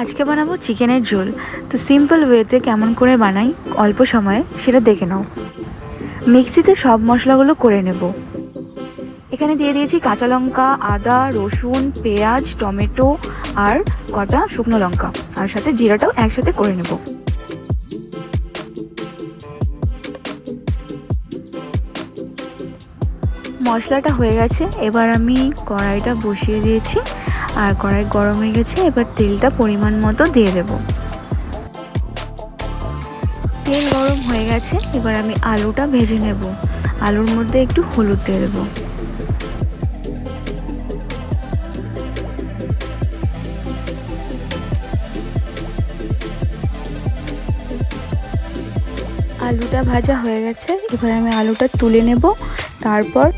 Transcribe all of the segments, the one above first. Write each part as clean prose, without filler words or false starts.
আজকে বানাবো চিকেনের ঝোল। তো সিম্পল ওয়েতে কেমন করে বানাই অল্প সময়ে সেটা দেখে নাও। মিক্সিতে সব মশলাগুলো করে নেব। এখানে দিয়ে দিয়েছি কাঁচা লঙ্কা, আদা, রসুন, পেঁয়াজ, টমেটো আর কটা শুকনো লঙ্কা, আর সাথে জিরাটাও একসাথে করে নেব। মশলাটা হয়ে গেছে, এবার আমি কড়াইটা বসিয়ে দিয়েছি আর কড়াই গরম হয়ে গেছে। এবার তেলটা পরিমাণ মতো দিয়ে দেব। তেল গরম হয়ে গেছে, এবার আমি আলুটা ভেজে নেব। আলুর মধ্যে একটু হলুদ দিয়ে দেবো। আলুটা ভাজা হয়ে গেছে, এবার আমি আলুটা তুলে নেব। তারপর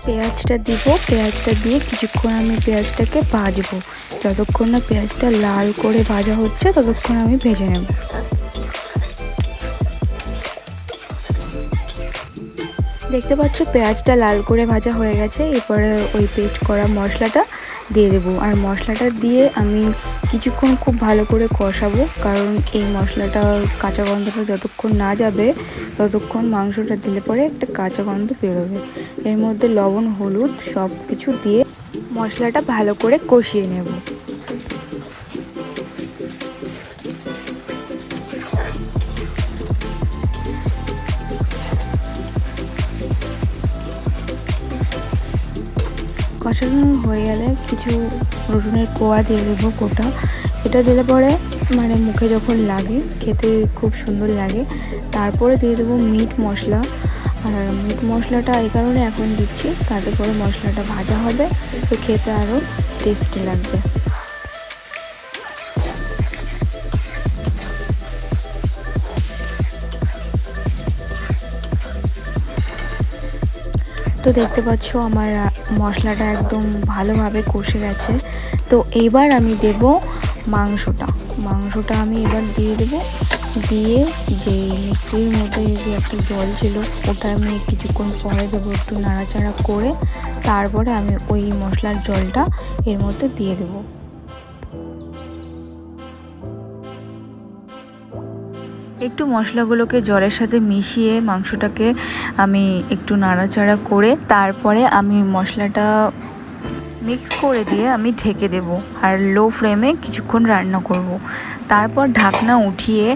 পেঁয়াজটা দিব। পেঁয়াজটা দিয়ে কিছুক্ষণ আমি পেঁয়াজটাকে ভাজবো। যতক্ষণ না পেঁয়াজটা লাল করে ভাজা হচ্ছে ততক্ষণ আমি ভেজে নেব। দেখতে পাচ্ছ পেঁয়াজটা লাল করে ভাজা হয়ে গেছে। এরপরে ওই পেস্ট করা মশলাটা দিয়ে দেবো, আর মশলাটা দিয়ে আমি কিছুক্ষণ খুব ভালো করে কষাবো, কারণ এই মশলাটা কাঁচা গন্ধটা যতক্ষণ না যাবে ততক্ষণ মাংসটা দিলে পরে একটা কাঁচা গন্ধ বেরোবে। এর মধ্যে লবণ, হলুদ সব কিছু দিয়ে মশলাটা ভালো করে কষিয়ে নেব। কষানো হয়ে গেলে কিছু রসুনের কোয়া দিয়ে দেবো গোটা। এটা দিলে পরে মানে মুখে যখন লাগে খেতে খুব সুন্দর লাগে। তারপরে দিয়ে দেবো মিট মশলা। আর মিট মশলাটা এই কারণে এখন দিচ্ছি, তাতে করে মশলাটা ভাজা হবে তো খেতে আরও টেস্টি লাগবে। তো দেখতে পাচ্ছ আমার মশলাটা একদম ভালোভাবে কষে গেছে। তো এইবার আমি দেব মাংসটা আমি এবার দিয়ে দেব। দিয়ে যে মিক্সির মধ্যে যে একটা জল ছিল ওটা আমি কিছুক্ষণ পরে দেবো, একটু নাড়াচাড়া করে তারপরে আমি ওই মশলার জলটা এর মধ্যে দিয়ে দেবো। একটু মশলাগুলোকে জলের সাথে মিশিয়ে মাংসটাকে আমি একটু নাড়াচাড়া করে তারপরে আমি মশলাটা মিক্স করে দিয়ে আমি ঢেকে দেব আর লো ফ্লেমে কিছুক্ষণ রান্না করব। তারপর ঢাকনা উঠিয়ে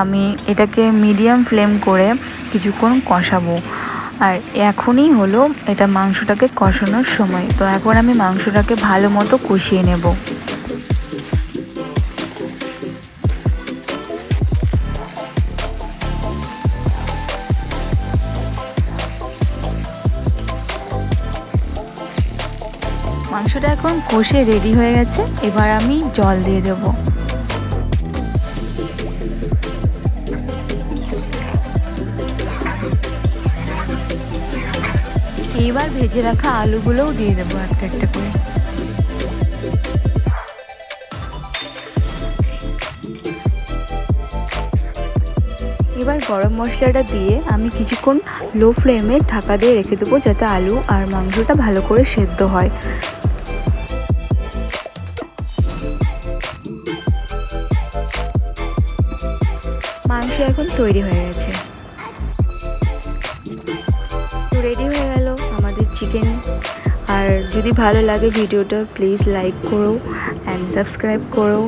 আমি এটাকে মিডিয়াম ফ্লেম করে কিছুক্ষণ কষাবো। আর এখনই হলো এটা মাংসটাকে কষানোর সময়। তো এখন আমি মাংসটাকে ভালো মতো কষিয়ে নেব। মাংসটা এখন কষে রেডি হয়ে গেছে, এবার আমি জল দিয়ে দেব। এইবার ভেজে রাখা আলুগুলোও দিয়ে দেবো একটা একটা করে। এবার গরম মশলাটা দিয়ে আমি কিছুক্ষণ লো ফ্লেমে ঢাকা দিয়ে রেখে দেবো, যাতে আলু আর মাংসটা ভালো করে সেদ্ধ হয়। মাংস এখন তৈরি হয়ে গেছে। তো রেডি হয়ে গেল আমাদের চিকেন। আর যদি ভালো লাগে ভিডিওটা প্লিজ লাইক করো অ্যান্ড সাবস্ক্রাইব করো।